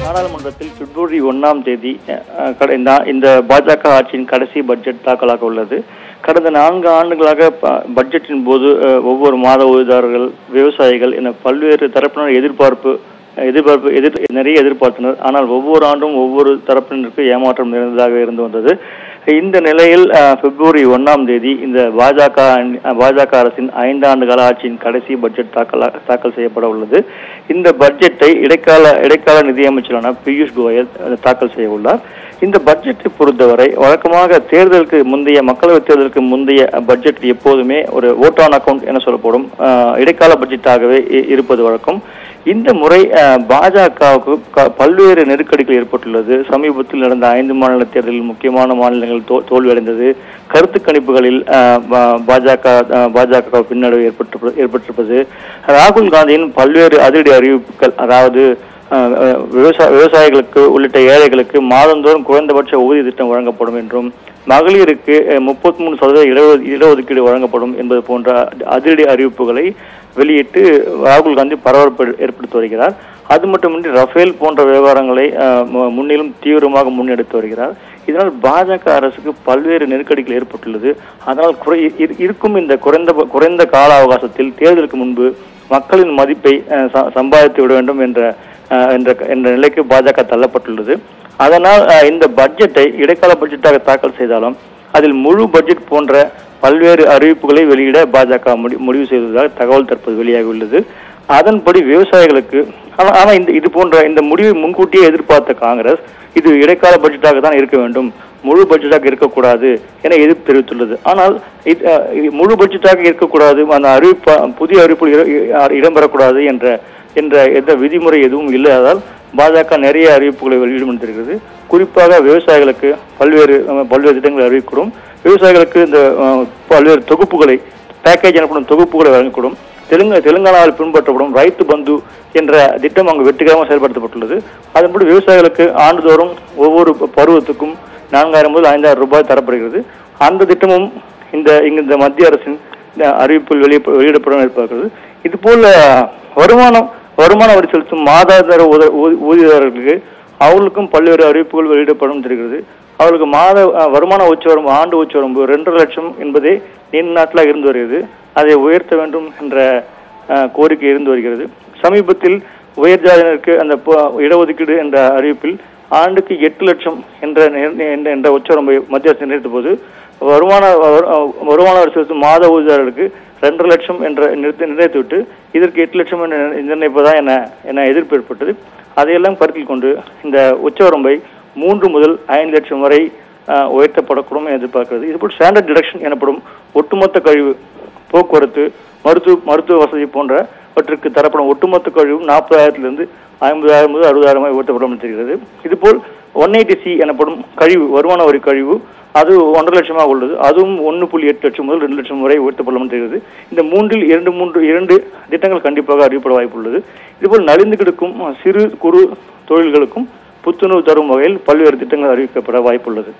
நாடாளுமன்றத்தில் பிப்ரவரி 1ஆம் தேதி இந்த பாஜக ஆட்சியின் கடைசி பட்ஜெட் தாக்கலாக உள்ளது. கடந்த 4 ஆண்டுகளாக பட்ஜெட்டின் போது ஒவ்வொரு மாத ஊழியர்கள், விவசாயிகள் என பல்வேறு தரப்பினர் நிறைய எதிர்பார்த்தனர். ஆனால் ஒவ்வொரு ஆண்டும் ஒவ்வொரு தரப்பினருக்கு ஏமாற்றம் நிறைந்ததாக இருந்து வந்தது. இந்த நிலையில் பிப்ரவரி 1ஆம் தேதி இந்த பாஜக அரசின் 5 ஆண்டு கால ஆட்சியின் கடைசி பட்ஜெட் தாக்கல் செய்யப்பட உள்ளது. இந்த பட்ஜெட்டை இடைக்கால நிதியமைச்சரான பியூஷ் கோயல் தாக்கல் செய்ய உள்ளார். இந்த பட்ஜெட்டை பொறுத்தவரை வழக்கமாக மக்களவைத் தேர்தலுக்கு முந்தைய பட்ஜெட் எப்போதுமே ஒரு ஓட் ஆன் அக்கவுண்ட் என சொல்லப்படும் இடைக்கால பட்ஜெட்டாகவே இருப்பது வழக்கம். இந்த முறை பாஜகவுக்கு பல்வேறு நெருக்கடிகள் ஏற்பட்டுள்ளது. சமீபத்தில் நடந்த 5 மாநில தேர்தலில் முக்கியமான மாநிலங்கள் தோல்வியடைந்தது. கருத்து கணிப்புகளில் பாஜக பின்னடைவு ஏற்பட்டிருப்பது. ராகுல் காந்தியின் பல்வேறு அதிரடி அறிவிப்புகள், அதாவது விவசாயிகளுக்கு உள்ளிட்ட ஏழைகளுக்கு மாதந்தோறும் குறைந்தபட்ச ஊதிய திட்டம் வழங்கப்படும் என்றும், மகளிருக்கு 33% இடஒதுக்கீடு வழங்கப்படும் என்பது போன்ற அதிரடி அறிவிப்புகளை வெளியிட்டு ராகுல் காந்தி பரபரப்பு ஏற்படுத்தி வருகிறார். அது மட்டுமின்றி ரஃபேல் போன்ற விவகாரங்களை முன்னிலும் தீவிரமாக முன்னெடுத்து வருகிறார். இதனால் பாஜக அரசுக்கு பல்வேறு நெருக்கடிகள் ஏற்பட்டுள்ளது. அதனால் இருக்கும் இந்த குறைந்த கால அவகாசத்தில் தேர்தலுக்கு முன்பு மக்களின் மதிப்பை சம்பாதித்து விட வேண்டும் என்ற நிலைக்கு பாஜக தள்ளப்பட்டுள்ளது. அதனால் இந்த பட்ஜெட்டை இடைக்கால பட்ஜெட்டாக தாக்கல் செய்தாலும் அதில் முழு பட்ஜெட் போன்ற பல்வேறு அறிவிப்புகளை வெளியிட பாஜக முடிவு செய்ததாக தகவல் தற்போது வெளியாகியுள்ளது. அதன்படி விவசாயிகளுக்கு இது போன்ற இந்த முடிவை முன்கூட்டியே எதிர்பார்த்த காங்கிரஸ் இது இடைக்கால பட்ஜெட்டாக தான் இருக்க வேண்டும், முழு பட்ஜெட்டாக இருக்கக்கூடாது என எதிர்ப்பு தெரிவித்துள்ளது. ஆனால் முழு பட்ஜெட்டாக இருக்கக்கூடாது, அந்த புதிய அறிவிப்பு இடம்பெறக்கூடாது என்ற எந்த விதிமுறை எதுவும் இல்லாததால் பாஜக நிறைய அறிவிப்புகளை வெளியிடுகிறது. குறிப்பாக விவசாயிகளுக்கு பல்வேறு திட்டங்களை அறிவிக்கிறோம். விவசாயிகளுக்கு இந்த பல்வேறு தொகுப்புகளை, பேக்கேஜ் எனப்படும் தொகுப்புகளை வழங்கக்கூடும். தெலுங்கானாவில் பின்பற்றப்படும் ரைத்து பந்து என்ற திட்டம் அங்கு வெற்றிகரமாக செயல்படுத்தப்பட்டுள்ளது. அதன்படி விவசாயிகளுக்கு ஆண்டுதோறும் ஒவ்வொரு பருவத்துக்கும் 4000 முதல் 5000 ரூபாய் தரப்படுகிறது. அந்த திட்டமும் இந்த மத்திய அரசின் அறிவிப்பில் வெளியிடப்படும் எதிர்பார்க்கிறது. இதுபோல வருமான வரி செலுத்தும் மாதாந்திர ஊதியதாரர்களுக்கு அவர்களுக்கும் பல்வேறு அறிவிப்புகள் வெளியிடப்படும் தெரிகிறது. அவர்களுக்கு மாத வருமான உச்சவரம்பு, ஆண்டு உச்சவரம்பு 2.5 லட்சம் என்பதே நீண்ட நாட்களாக இருந்து வருகிறது. அதை உயர்த்த வேண்டும் என்ற கோரிக்கை இருந்து வருகிறது. சமீபத்தில் உயர் ஜாதியினருக்கு அந்த இடஒதுக்கீடு என்ற அறிவிப்பில் ஆண்டுக்கு 8 லட்சம் என்ற உச்சவரம்பை மத்திய அரசு நிர்ணயித்த போது வருமான வரி செலுத்தும் மாத ஊதியதாரர்களுக்கு 2.5 லட்சம் என்ற நிர்ணயித்துவிட்டு இதற்கு 8 லட்சம் என நிர்ணயிப்பதா என எதிர்ப்பு ஏற்பட்டது. அதையெல்லாம் கருத்தில் கொண்டு இந்த உச்சவரம்பை 3 முதல் 5 லட்சம் வரை உயர்த்தப்படக்கூடும் என எதிர்பார்க்கிறது. இதுபோல் ஸ்டாண்டர்ட் டிடக்ஷன் எனப்படும் ஒட்டுமொத்த கழிவு, போக்குவரத்து, மருத்துவ வசதி போன்றவற்றுக்கு தரப்படும் ஒட்டுமொத்த கழிவு 40,000 50,000 முதல் 60,000 உயர்த்தப்படும் தெரிகிறது. இதுபோல் 180C எனப்படும் கழிவு, வருமான வரி கழிவு, அது 1.5 லட்சமாக உள்ளது. அதுவும் 1.8 லட்சம் முதல் 2 லட்சம் வரை உயர்த்தப்படும் தெரிகிறது. இந்த 3இல் 2 திட்டங்கள் கண்டிப்பாக அறிவிப்பட வாய்ப்புள்ளது. இதுபோல் நலிந்து கிடக்கும் சிறு குறு தொழில்களுக்கும் புத்துணர்வு தரும் வகையில் பல்வேறு திட்டங்கள் அறிவிக்கப்பட வாய்ப்புள்ளது.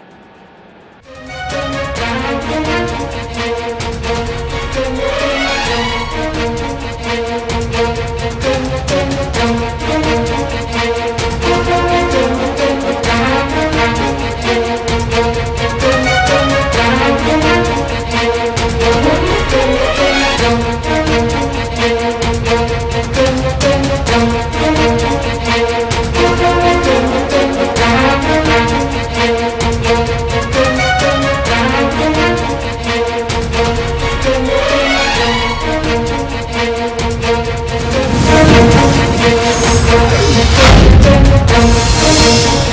வணக்கம்.